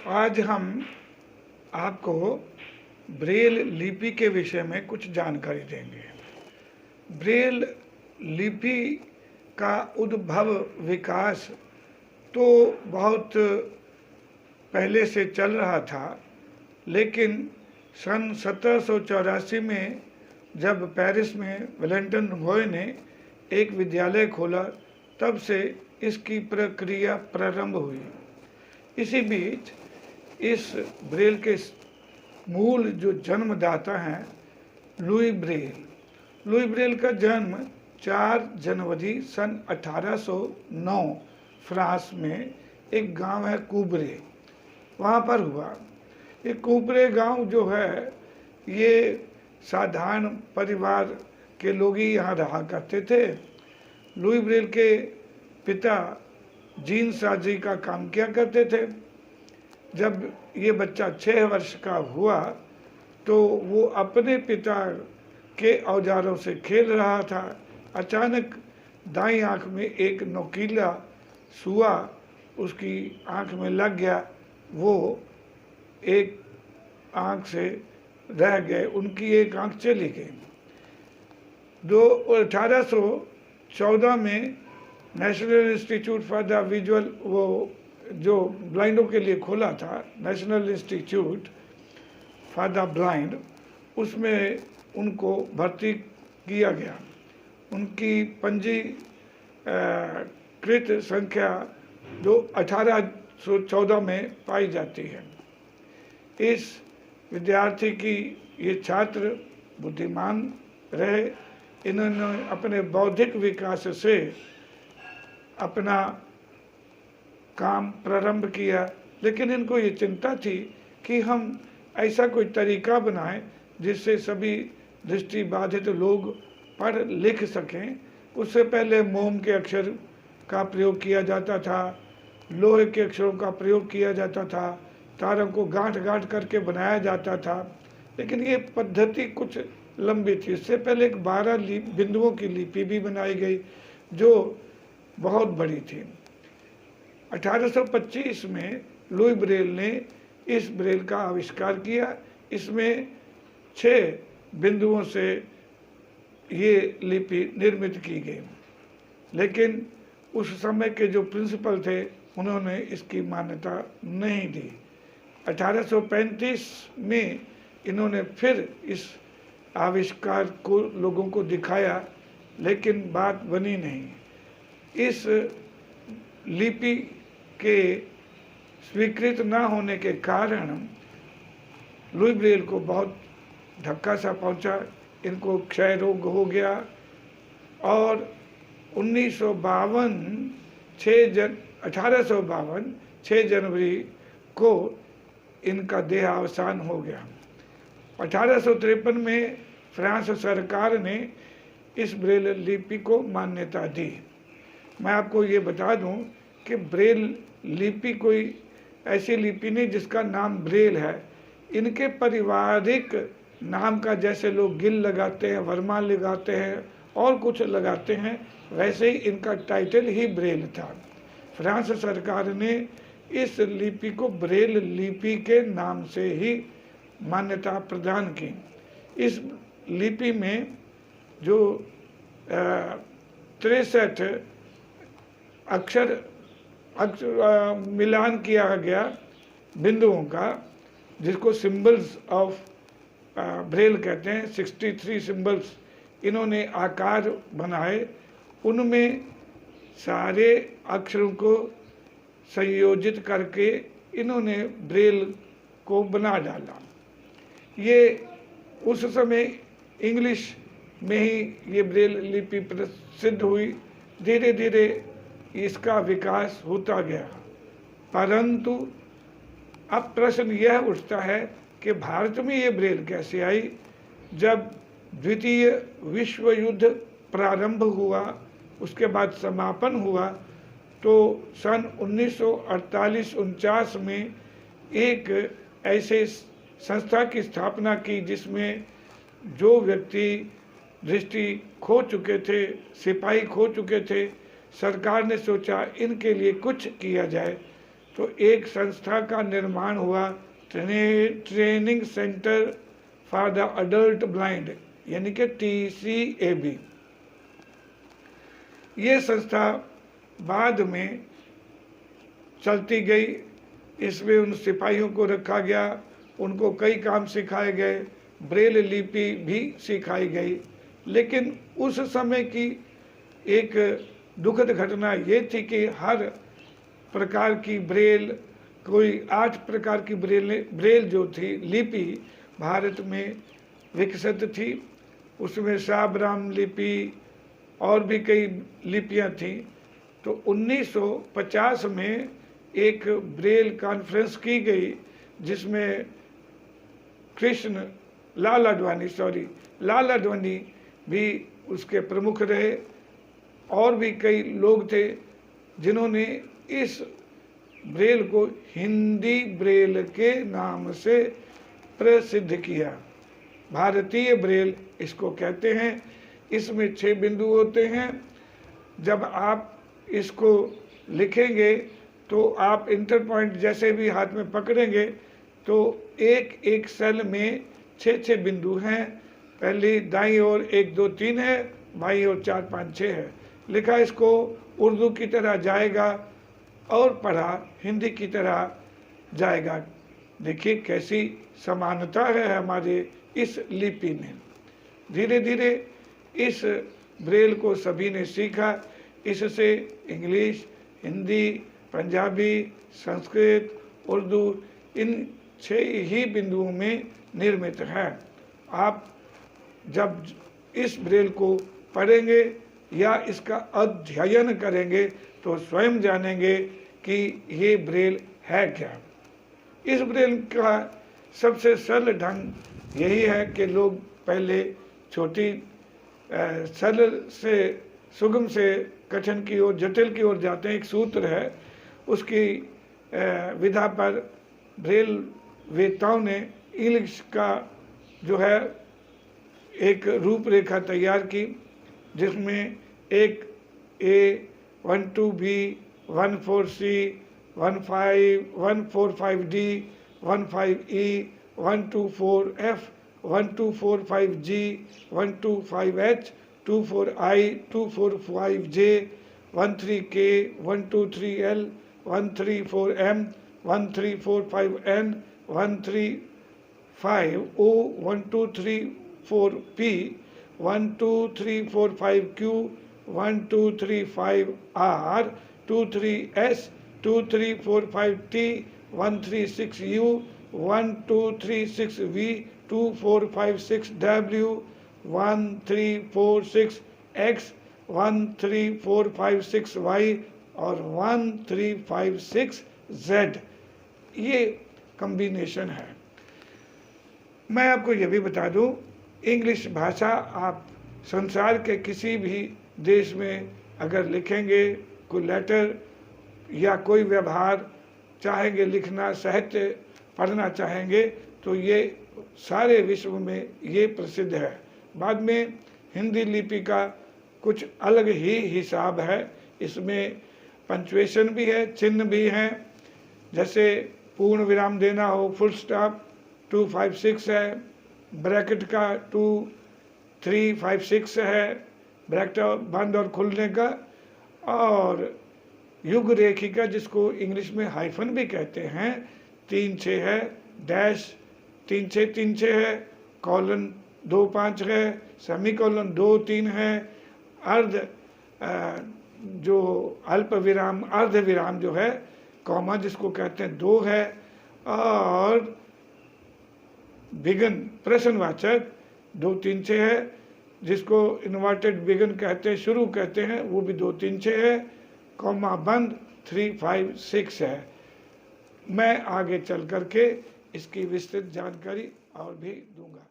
आज हम आपको ब्रेल लिपि के विषय में कुछ जानकारी देंगे। ब्रेल लिपि का उद्भव विकास तो बहुत पहले से चल रहा था, लेकिन सन 1784 में जब पेरिस में वेलेंटाइन रॉय ने एक विद्यालय खोला, तब से इसकी प्रक्रिया प्रारंभ हुई। इसी बीच इस ब्रेल के मूल जो जन्मदाता हैं लुई ब्रेल का जन्म 4 जनवरी सन 1809 फ्रांस में एक गांव है कूबरे, वहाँ पर हुआ। ये कूबरे गांव जो है, ये साधारण परिवार के लोग ही यहाँ रहा करते थे। लुई ब्रेल के पिता जीन साजी का काम किया करते थे। जब ये बच्चा 6 वर्ष का हुआ तो वो अपने पिता के औजारों से खेल रहा था। अचानक दाईं आंख में एक नुकीला सुआ उसकी आंख में लग गया। वो एक आंख से रह गए, उनकी एक आंख चली गई। 1814 में national institute for the visual, वो जो ब्लाइंडों के लिए खोला था, national institute for the blind, उसमें उनको भर्ती किया गया। उनकी पंजीकृत संख्या जो 1814 में पाई जाती है। इस विद्यार्थी की ये छात्र बुद्धिमान रहे। इन्होंने अपने बौद्धिक विकास से अपना काम प्रारंभ किया, लेकिन इनको ये चिंता थी कि हम ऐसा कोई तरीका बनाएं जिससे सभी दृष्टिबाधित लोग पढ़ लिख सकें। उससे पहले मोम के अक्षर का प्रयोग किया जाता था, लोहे के अक्षरों का प्रयोग किया जाता था, तारों को गांठ गांठ करके बनाया जाता था, लेकिन ये पद्धति कुछ लंबी थी। इससे पहले एक 12 बिंदुओं की लिपि भी बनाई गई जो बहुत बड़ी थी। 1825 में लुई ब्रेल ने इस ब्रेल का आविष्कार किया। इसमें 6 बिंदुओं से ये लिपि निर्मित की गई, लेकिन उस समय के जो प्रिंसिपल थे उन्होंने इसकी मान्यता नहीं दी। 1835 में इन्होंने फिर इस आविष्कार को लोगों को दिखाया, लेकिन बात बनी नहीं। इस लिपि के स्वीकृत न होने के कारण लुई ब्रेल को बहुत धक्का सा पहुंचा। इनको क्षय रोग हो गया और 1852 6 जनवरी को इनका देहावसान हो गया। 1853 में फ्रांस सरकार ने इस ब्रेल लिपि को मान्यता दी। मैं आपको ये बता दूं कि ब्रेल लिपि कोई ऐसी लिपि नहीं जिसका नाम ब्रेल है। इनके पारिवारिक नाम का जैसे लोग गिल लगाते हैं, वर्मा लगाते हैं और कुछ लगाते हैं, वैसे ही इनका टाइटल ही ब्रेल था। फ्रांस सरकार ने इस लिपि को ब्रेल लिपि के नाम से ही मान्यता प्रदान की। इस लिपि में जो 63 अक्षर मिलान किया गया बिंदुओं का, जिसको सिंबल्स ऑफ ब्रेल कहते हैं। 63 सिंबल्स इन्होंने आकार बनाए, उनमें सारे अक्षरों को संयोजित करके इन्होंने ब्रेल को बना डाला। ये उस समय इंग्लिश में ही ये ब्रेल लिपि प्रसिद्ध हुई। धीरे धीरे इसका विकास होता गया, परंतु अब प्रश्न यह उठता है कि भारत में ये ब्रेल कैसे आई। जब द्वितीय विश्व युद्ध प्रारंभ हुआ, उसके बाद समापन हुआ, तो सन 1948-49 में एक ऐसे संस्था की स्थापना की जिसमें जो व्यक्ति दृष्टि खो चुके थे, सिपाही खो चुके थे, सरकार ने सोचा इनके लिए कुछ किया जाए। तो एक संस्था का निर्माण हुआ, training centre for the adult blind, यानी कि TCAB। ये संस्था बाद में चलती गई। इसमें उन सिपाहियों को रखा गया, उनको कई काम सिखाए गए, ब्रेल लिपि भी सिखाई गई। लेकिन उस समय की एक दुखद घटना ये थी कि हर प्रकार की ब्रेल, कोई 8 प्रकार की ब्रेल जो थी लिपि भारत में विकसित थी। उसमें साबराम लिपि और भी कई लिपियां थीं। तो 1950 में एक ब्रेल कॉन्फ्रेंस की गई, जिसमें लाल आडवाणी भी उसके प्रमुख रहे। और भी कई लोग थे जिन्होंने इस ब्रेल को हिंदी ब्रेल के नाम से प्रसिद्ध किया। भारतीय ब्रेल इसको कहते हैं। इसमें 6 बिंदु होते हैं। जब आप इसको लिखेंगे तो आप इंटर पॉइंट जैसे भी हाथ में पकड़ेंगे तो एक एक सेल में 6 बिंदु हैं। पहली दाईं ओर 1 2 3 है, बाईं ओर 4 5 6 है। लिखा इसको उर्दू की तरह जाएगा और पढ़ा हिंदी की तरह जाएगा। देखिए कैसी समानता है हमारे इस लिपि में। धीरे धीरे इस ब्रेल को सभी ने सीखा। इससे इंग्लिश, हिंदी, पंजाबी, संस्कृत, उर्दू इन 6 ही बिंदुओं में निर्मित है। आप जब इस ब्रेल को पढ़ेंगे या इसका अध्ययन करेंगे तो स्वयं जानेंगे कि ये ब्रेल है क्या। इस ब्रेल का सबसे सरल ढंग यही है कि लोग पहले छोटी सरल से सुगम से कठिन की ओर, जटिल की ओर जाते हैं। एक सूत्र है, उसकी विधा पर ब्रेल वेताओं ने इंग्लिश का जो है एक रूपरेखा तैयार की, जिसमें एक A, 12B, 14C, 145D, 15E, 124F, 1245G, 125H, 24I, 245J, 13K, 123L, 134M, 1345N, 135O, 1234P, 12345Q, 1235R, 23S, 2345T, 136U, 1236V, 2456W, 1346X, 13456Y और 1356Z। ये कॉम्बिनेशन है। मैं आपको ये भी बता दूं, इंग्लिश भाषा आप संसार के किसी भी देश में अगर लिखेंगे, कोई लेटर या कोई व्यवहार चाहेंगे लिखना, साहित्य पढ़ना चाहेंगे, तो ये सारे विश्व में ये प्रसिद्ध है। बाद में हिंदी लिपि का कुछ अलग ही हिसाब है। इसमें पंक्चुएशन भी है, चिन्ह भी हैं। जैसे पूर्ण विराम देना हो, फुल स्टॉप 256 है, ब्रैकेट का 2 3 5 6 है, ब्रैकेट बंद और खुलने का, और युग रेखिका जिसको इंग्लिश में हाइफन भी कहते हैं 3 6 है, डैश 3 6 है, कॉलन 2 5 है, सेमी कॉलन 2 3 है, अर्ध जो अल्प विराम, अर्ध विराम जो है, कॉमा जिसको कहते हैं 2 है, और बिगन प्रश्नवाचक 2 3 6 है, जिसको इन्वर्टेड बिगन कहते हैं, शुरू कहते हैं, वो भी 2 3 6 है, कॉमा बंद 3 5 6 है। मैं आगे चल करके इसकी विस्तृत जानकारी और भी दूंगा।